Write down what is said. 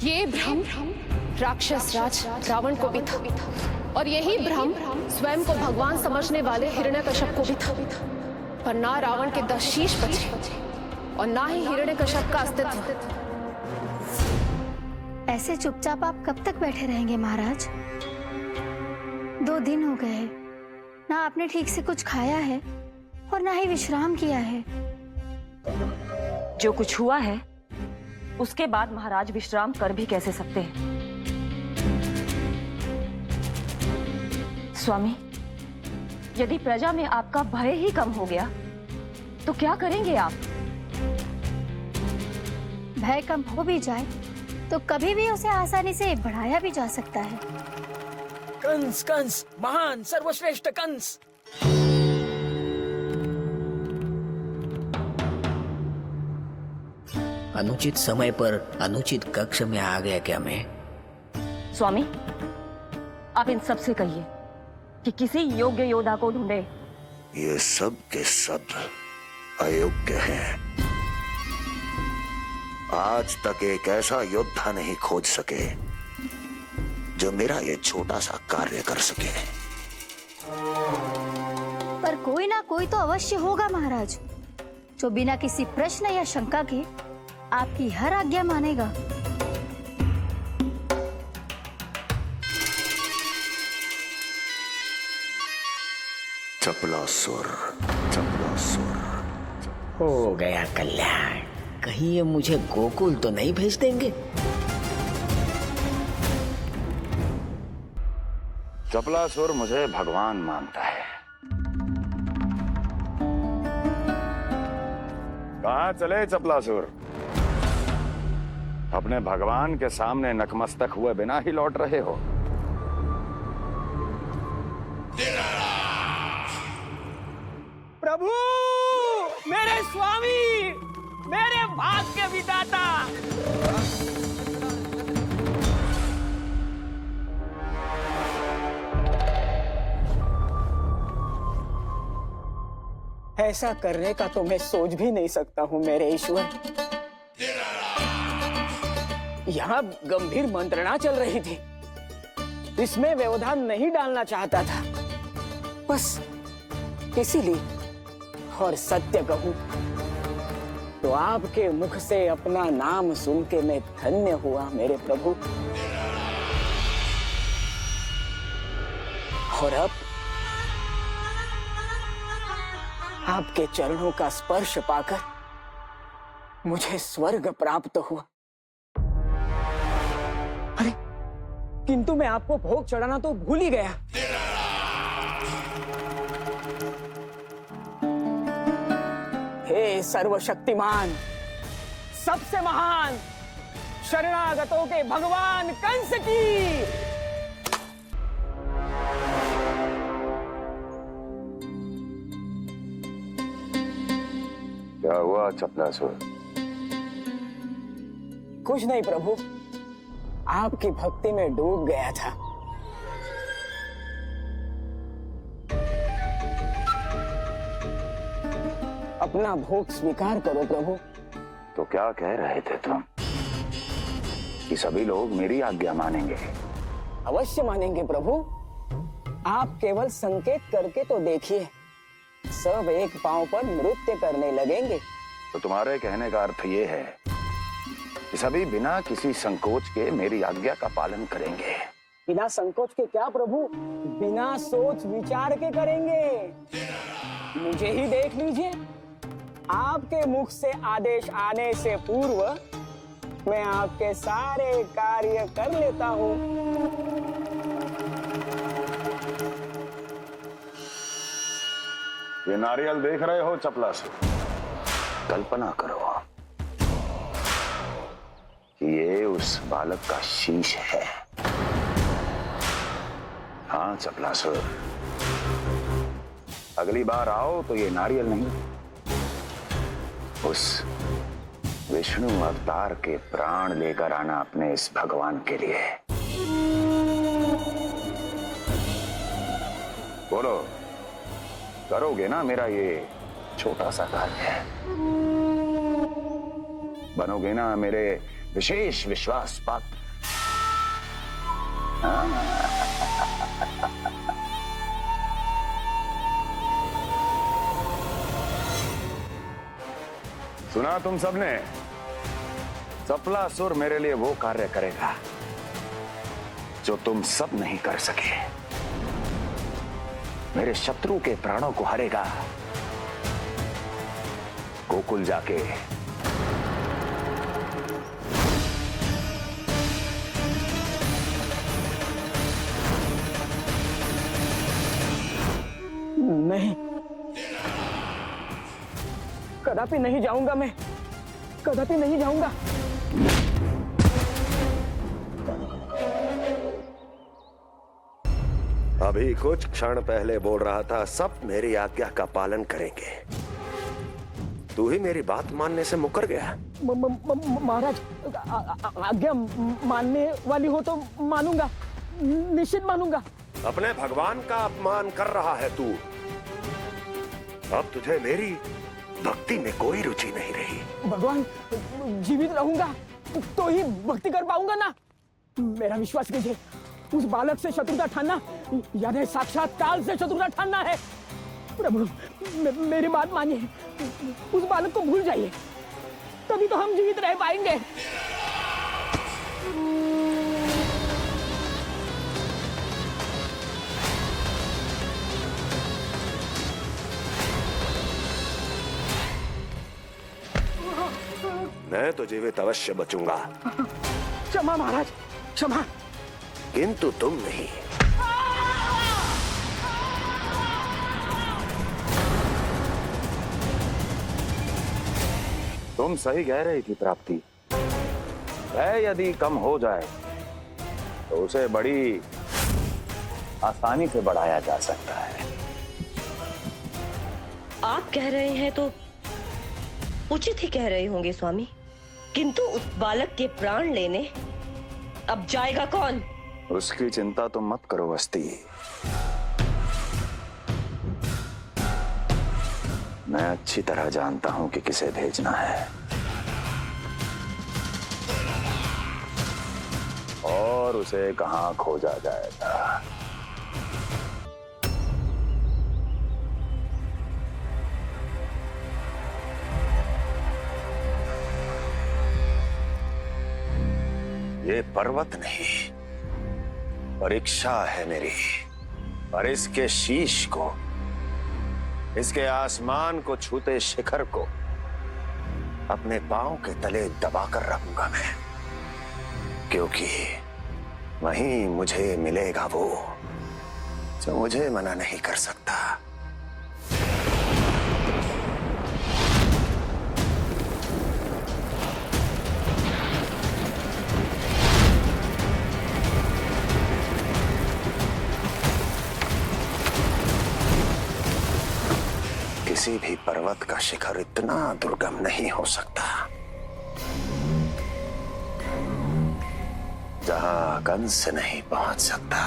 ये भ्रम राक्षस राज रावण को भी था और यही भ्रम स्वयं को भगवान समझने वाले हिरण्यकश्यप को भी था। पर ना रावण के 10 शीश बचे और ना ही हिरण्यकश्यप का अस्तित्व। ऐसे चुपचाप आप कब तक बैठे रहेंगे महाराज? 2 दिन हो गए, ना आपने ठीक से कुछ खाया है और ना ही विश्राम किया है। जो कुछ हुआ है उसके बाद महाराज विश्राम कर भी कैसे सकते हैं? स्वामी, यदि प्रजा में आपका भय ही कम हो गया तो क्या करेंगे आप? भय कम हो भी जाए तो कभी भी उसे आसानी से बढ़ाया भी जा सकता है। कंस कंस, महान सर्वश्रेष्ठ कंस। अनुचित समय पर अनुचित कक्ष में आ गया क्या मैं? स्वामी, आप इन सब से कहिए कि किसी योग्य योद्धा को ढूंढे। ये सब के सब अयोग्य हैं। आज तक एक ऐसा योद्धा नहीं खोज सके जो मेरा ये छोटा सा कार्य कर सके। पर कोई ना कोई तो अवश्य होगा महाराज, जो बिना किसी प्रश्न या शंका के आपकी हर आज्ञा मानेगा। चपलासुर, चपलासुर। हो गया कल्याण। कहीं ये मुझे गोकुल तो नहीं भेज देंगे? चपलासुर मुझे भगवान मानता है। कहाँ चले चपलासुर? अपने भगवान के सामने नतमस्तक हुए बिना ही लौट रहे हो। प्रभु, मेरे स्वामी, मेरे भाग्य विधाता। ऐसा करने का तो मैं सोच भी नहीं सकता हूँ मेरे ईश्वर। यहाँ गंभीर मंत्रणा चल रही थी, इसमें व्यवधान नहीं डालना चाहता था, बस इसीलिए। और सत्य कहूं तो आपके मुख से अपना नाम सुन के मैं धन्य हुआ मेरे प्रभु। और अब आपके चरणों का स्पर्श पाकर मुझे स्वर्ग प्राप्त हुआ। अरे, किंतु मैं आपको भोग चढ़ाना तो भूल ही गया। हे सर्वशक्तिमान, सबसे महान, शरणागतों के भगवान कंस की। क्या हुआ चपलासुर? कुछ नहीं प्रभु, आपकी भक्ति में डूब गया था। अपना भोग स्वीकार करो प्रभु। तो क्या कह रहे थे तुम कि सभी लोग मेरी आज्ञा मानेंगे? अवश्य मानेंगे प्रभु। आप केवल संकेत करके तो देखिए, सब एक पांव पर नृत्य करने लगेंगे। तो तुम्हारे कहने का अर्थ ये है कि सभी बिना किसी संकोच के मेरी आज्ञा का पालन करेंगे? बिना संकोच के क्या प्रभु, बिना सोच विचार के करेंगे। मुझे ही देख लीजिए, आपके मुख से आदेश आने से पूर्व मैं आपके सारे कार्य कर लेता हूँ। ये नारियल देख रहे हो चपलासुर? कल्पना करो कि ये उस बालक का शीश है। हाँ चपलासुर, अगली बार आओ तो ये नारियल नहीं, उस विष्णु अवतार के प्राण लेकर आना अपने इस भगवान के लिए। बोलो, करोगे ना मेरा ये छोटा सा कार्य? बनोगे ना मेरे विशेष विश्वास पात्र। सुना तुम सबने, सफलासुर मेरे लिए वो कार्य करेगा जो तुम सब नहीं कर सके। मेरे शत्रु के प्राणों को हरेगा। गोकुल जाके नहीं, कदापि नहीं जाऊंगा। मैं कदापि नहीं जाऊंगा। अभी कुछ क्षण पहले बोल रहा था सब मेरी आज्ञा का पालन करेंगे। तू ही मेरी बात मानने से मुकर गया। महाराज, आज्ञा मानने वाली हो तो मानूंगा, निश्चित मानूंगा। अपने भगवान का अपमान कर रहा है तू। अब तुझे मेरी भक्ति में कोई रुचि नहीं रही। भगवान, जीवित रहूंगा तो ही भक्ति कर पाऊंगा ना। मेरा विश्वास कीजिए, उस बालक से शत्रुता ठानना यानी साक्षात काल से शत्रुता ठानना है। प्रभु, मेरी बात मानिए, उस बालक को भूल जाइए, तभी तो हम जीवित रह पाएंगे। मैं तो जीवित अवश्य बचूंगा, क्षमा महाराज, क्षमा। किंतु तुम नहीं। तुम सही कह रही थी प्राप्ति। भय यदि कम हो जाए तो उसे बड़ी आसानी से बढ़ाया जा सकता है। आप कह रहे हैं तो उचित ही कह रहे होंगे स्वामी, किंतु उस बालक के प्राण लेने अब जाएगा कौन? उसकी चिंता तुम मत करो वस्ती। मैं अच्छी तरह जानता हूं कि किसे भेजना है और उसे कहां खोजा जाएगा। ये पर्वत नहीं, परीक्षा है मेरी। और इसके शीश को, इसके आसमान को छूते शिखर को अपने पांव के तले दबाकर रखूंगा मैं, क्योंकि वहीं मुझे मिलेगा वो जो मुझे मना नहीं कर सकता। किसी भी पर्वत का शिखर इतना दुर्गम नहीं हो सकता जहां कंस नहीं पहुंच सकता।